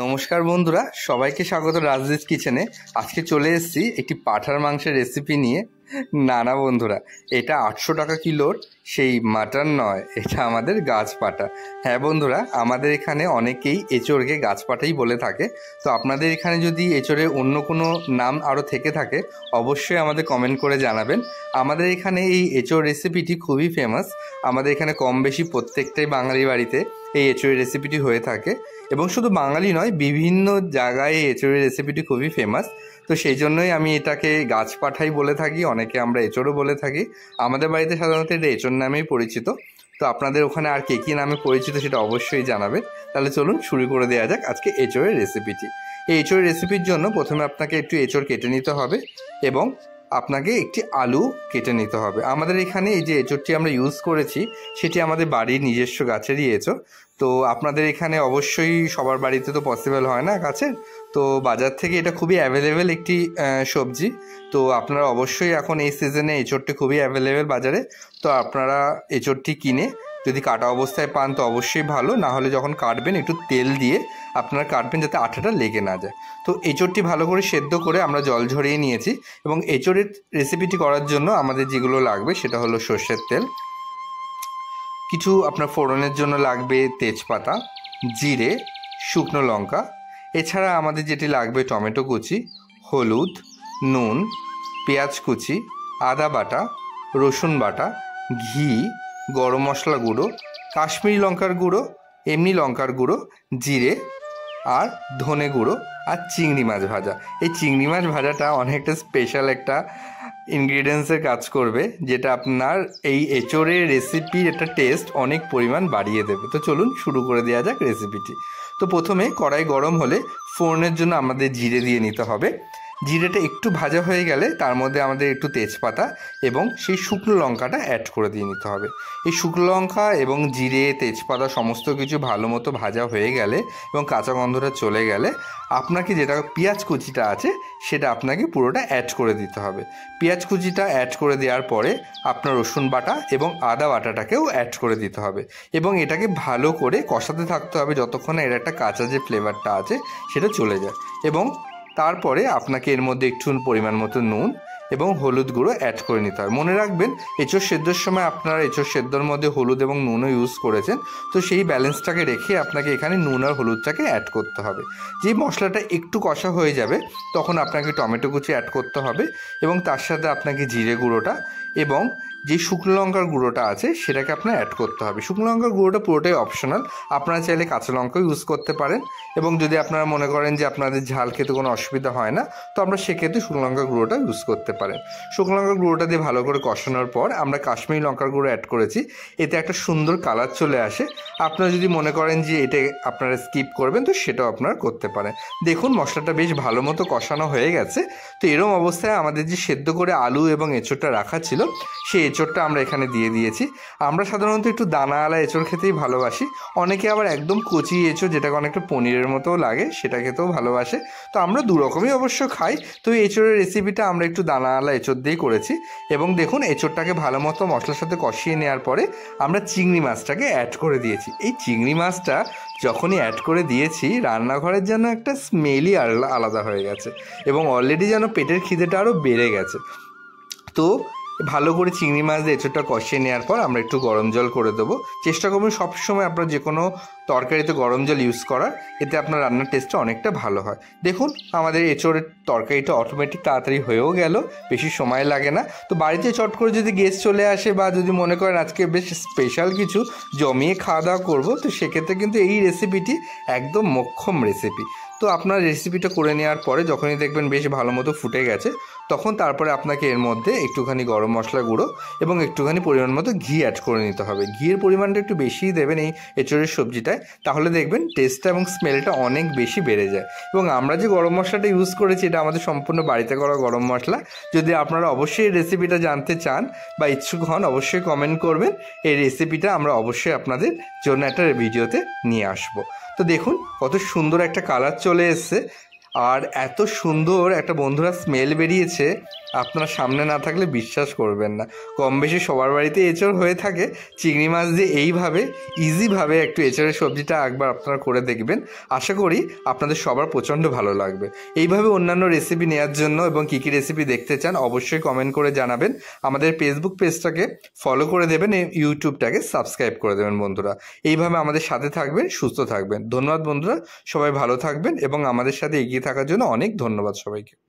নমস্কার বন্ধুরা, সবাইকে স্বাগত রাজদীপ কিচেনে। আজকে চলে এসেছি একটি পাঁঠার মাংসের রেসিপি নিয়ে। না বন্ধুরা, এটা 800 টাকা কিলোর সেই মাটন নয়, এটা আমাদের গাছ পাটা। হ্যাঁ বন্ধুরা, আমাদের এখানে অনেকেই এঁচোড়কে গাছ পাটাই বলে থাকে। তো আপনাদের এখানে যদি এঁচোড়ের অন্য কোনো নাম আরও থেকে থাকে অবশ্যই আমাদের কমেন্ট করে জানাবেন। আমাদের এখানে এই এঁচোড় রেসিপিটি খুবই ফেমাস। আমাদের এখানে কম বেশি প্রত্যেকটাই বাঙালি বাড়িতে এই এঁচোড়ের রেসিপিটি হয়ে থাকে, এবং শুধু বাঙালি নয়, বিভিন্ন জায়গায় এই এঁচোড়ের রেসিপিটি খুবই ফেমাস। তো সেই জন্যই আমি এটাকে গাছ পাঠাই বলে থাকি, অনেকে আমরা এঁচোড়ও বলে থাকি। আমাদের বাড়িতে সাধারণত এটা এঁচোড় নামেই পরিচিত। তো আপনাদের ওখানে আর কী নামে পরিচিত সেটা অবশ্যই জানাবেন। তাহলে চলুন শুরু করে দেওয়া যাক আজকে এঁচোড়ের রেসিপিটি। এই এঁচোড়ের রেসিপির জন্য প্রথমে আপনাকে একটু এঁচোড় কেটে নিতে হবে, এবং আপনাকে একটি আলু কেটে নিতে হবে। আমাদের এখানে এই যে এঁচোড়টি আমরা ইউজ করেছি সেটি আমাদের বাড়ির নিজস্ব গাছেরই এঁচোড়। তো আপনাদের এখানে অবশ্যই সবার বাড়িতে তো পসিবল হয় না গাছের, তো বাজার থেকে এটা খুবই অ্যাভেলেবেল একটি সবজি। তো আপনারা অবশ্যই এখন এই সিজনে এঁচোড়টি খুবই অ্যাভেলেবেল বাজারে। তো আপনারা এঁচোড়টি কিনে যদি কাটা অবস্থায় পান তো অবশ্যই ভালো, না হলে যখন কাটবেন একটু তেল দিয়ে আপনারা কাটবেন যাতে আঠাটা লেগে না যায়। তো এঁচোড়টি ভালো করে সেদ্ধ করে আমরা জল ঝরিয়ে নিয়েছি, এবং এঁচোড়ের রেসিপিটি করার জন্য আমাদের যেগুলো লাগবে সেটা হলো সর্ষের তেল, কিছু আপনার ফোড়নের জন্য লাগবে তেজপাতা, জিরে, শুকনো লঙ্কা। এছাড়া আমাদের যেটি লাগবে টমেটো কুচি, হলুদ, নুন, পেঁয়াজ কুচি, আদা বাটা, রসুন বাটা, ঘি, গরম মশলা গুঁড়ো, কাশ্মীরি লঙ্কার গুঁড়ো, এমনি লঙ্কার গুঁড়ো, জিরে আর ধনে গুঁড়ো, আর চিংড়ি মাছ ভাজা। এই চিংড়ি মাছ ভাজাটা অনেকটা স্পেশাল একটা ইনগ্রিডিয়েন্টসের কাজ করবে, যেটা আপনার এই এঁচোড়ের রেসিপির একটা টেস্ট অনেক পরিমাণ বাড়িয়ে দেবে। তো চলুন শুরু করে দেওয়া যাক রেসিপিটি। তো প্রথমে কড়াই গরম হলে ফোড়নের জন্য আমাদের জিরে দিয়ে নিতে হবে। জিরেটা একটু ভাজা হয়ে গেলে তার মধ্যে আমাদের একটু তেজপাতা এবং সেই শুকনো লঙ্কাটা অ্যাড করে দিয়ে নিতে হবে। এই শুকনো লঙ্কা এবং জিরে, তেজপাতা সমস্ত কিছু ভালো মতো ভাজা হয়ে গেলে এবং কাঁচা গন্ধটা চলে গেলে আপনাকে যেটা পেঁয়াজ কুচিটা আছে সেটা আপনাকে পুরোটা অ্যাড করে দিতে হবে। পেঁয়াজ কুচিটা অ্যাড করে দেওয়ার পরে আপনার রসুন বাটা এবং আদা বাটাটাকেও অ্যাড করে দিতে হবে, এবং এটাকে ভালো করে কষাতে থাকতে হবে যতক্ষণে এর একটা কাঁচা যে ফ্লেভারটা আছে সেটা চলে যায়। এবং তারপরে আপনাকে এর মধ্যে একটু পরিমাণ মতো নুন এবং হলুদ গুঁড়ো অ্যাড করে নিতে হবে। মনে রাখবেন, এঁচোড় সেদ্ধর সময় আপনারা এঁচোড় সেদ্ধর মধ্যে হলুদ এবং নুনও ইউজ করেছেন, তো সেই ব্যালেন্সটাকে রেখে আপনাকে এখানে নুন আর হলুদটাকে অ্যাড করতে হবে। যেই মশলাটা একটু কষা হয়ে যাবে তখন আপনাকে টমেটো কুচি অ্যাড করতে হবে, এবং তার সাথে আপনাকে জিরে গুঁড়োটা এবং যে শুকনো লঙ্কার গুঁড়োটা আছে সেটাকে আপনার অ্যাড করতে হবে। শুকনো লঙ্কার গুঁড়োটা পুরোটাই অপশনাল, আপনারা চাইলে কাঁচা লঙ্কাও ইউজ করতে পারেন, এবং যদি আপনারা মনে করেন যে আপনাদের ঝাল খেতে কোনো অসুবিধা হয় না তো আমরা সেক্ষেত্রে শুকনো লঙ্কার গুঁড়োটা ইউজ করতে পারেন। শুকনো লঙ্কার গুঁড়োটা দিয়ে ভালো করে কষানোর পর আমরা কাশ্মীরি লঙ্কার গুঁড়ো অ্যাড করেছি, এতে একটা সুন্দর কালার চলে আসে। আপনারা যদি মনে করেন যে এটা আপনারা স্কিপ করবেন তো সেটাও আপনারা করতে পারেন। দেখুন মশলাটা বেশ ভালো মতো কষানো হয়ে গেছে। তো এরকম অবস্থায় আমাদের যে সেদ্ধ করে আলু এবং এঁচোড়টা রাখা ছিল সেই এঁচোড়টা আমরা এখানে দিয়ে দিয়েছি। আমরা সাধারণত একটু দানাওয়ালা এঁচোড় খেতেই ভালোবাসি, অনেকে আবার একদম কচি এঁচোড় যেটাকে অনেকটা পনিরের মতোও লাগে সেটা খেতেও ভালোবাসে। তো আমরা দু রকমই অবশ্য খাই। তো এই এঁচোড়ের রেসিপিটা আমরা একটু দানাওয়ালা এঁচোড় দিয়েই করেছি, এবং দেখুন এঁচোড়টাকে ভালো মতো মশলার সাথে কষিয়ে নেওয়ার পরে আমরা চিংড়ি মাছটাকে অ্যাড করে দিয়েছি। এই চিংড়ি মাছটা যখনই অ্যাড করে দিয়েছি রান্নাঘরের যেন একটা স্মেলই আলাদা হয়ে গেছে, এবং অলরেডি যেন পেটের খিদেটা আরও বেড়ে গেছে। তো ভালো করে চিংড়ি মাছ দিয়ে এঁচোড়টা কষিয়ে নেওয়ার পর আমরা একটু গরম জল করে দেবো। চেষ্টা করবেন সবসময় আপনার যে কোনো তরকারিতে গরম জল ইউজ করার, এতে আপনার রান্নার টেস্টটা অনেকটা ভালো হয়। দেখুন আমাদের এঁচোড়ের তরকারিটা অটোমেটিক তাড়াতাড়ি হয়েও গেল, বেশি সময় লাগে না। তো বাড়িতে চট করে যদি গেস্ট চলে আসে বা যদি মনে করেন আজকে বেশ স্পেশাল কিছু জমিয়ে খাওয়া দাওয়া করবো, তো সেক্ষেত্রে কিন্তু এই রেসিপিটি একদম মোক্ষম রেসিপি। তো আপনার রেসিপিটা করে নেওয়ার পরে যখনই দেখবেন বেশ ভালো মতো ফুটে গেছে তখন তারপরে আপনাকে এর মধ্যে একটুখানি গরম মশলা গুঁড়ো এবং একটুখানি পরিমাণ মতো ঘি অ্যাড করে নিতে হবে। ঘিয়ের পরিমাণটা একটু বেশিই দেবেন এই এঁচোড়ের সবজিটায়, তাহলে দেখবেন টেস্টটা এবং স্মেলটা অনেক বেশি বেড়ে যায়। এবং আমরা যে গরম মশলাটা ইউজ করেছি এটা আমাদের সম্পূর্ণ বাড়িতে করা গরম মশলা। যদি আপনারা অবশ্যই এই রেসিপিটা জানতে চান বা ইচ্ছুক হন অবশ্যই কমেন্ট করবেন, এই রেসিপিটা আমরা অবশ্যই আপনাদের জন্য একটা ভিডিওতে নিয়ে আসবো। তো দেখুন কত সুন্দর একটা কালার চলে এসছে। আর এত সুন্দর একটা বন্ধুরা স্মেল বেরিয়েছে, আপনারা সামনে না থাকলে বিশ্বাস করবেন না। কম বেশি সবার বাড়িতে এঁচড় হয়ে থাকে, চিংড়ি মাছ দিয়ে এইভাবে ইজিভাবে একটু এঁচড়ের সবজিটা একবার আপনারা করে দেখবেন। আশা করি আপনাদের সবার প্রচণ্ড ভালো লাগবে। এইভাবে অন্যান্য রেসিপি নেওয়ার জন্য এবং কী কী রেসিপি দেখতে চান অবশ্যই কমেন্ট করে জানাবেন। আমাদের ফেসবুক পেজটাকে ফলো করে দেবেন, ইউটিউবটাকে সাবস্ক্রাইব করে দেবেন বন্ধুরা। এইভাবে আমাদের সাথে থাকবেন, সুস্থ থাকবেন। ধন্যবাদ বন্ধুরা, সবাই ভালো থাকবেন এবং আমাদের সাথে এগিয়ে থাকার জন্য অনেক ধন্যবাদ সবাইকে।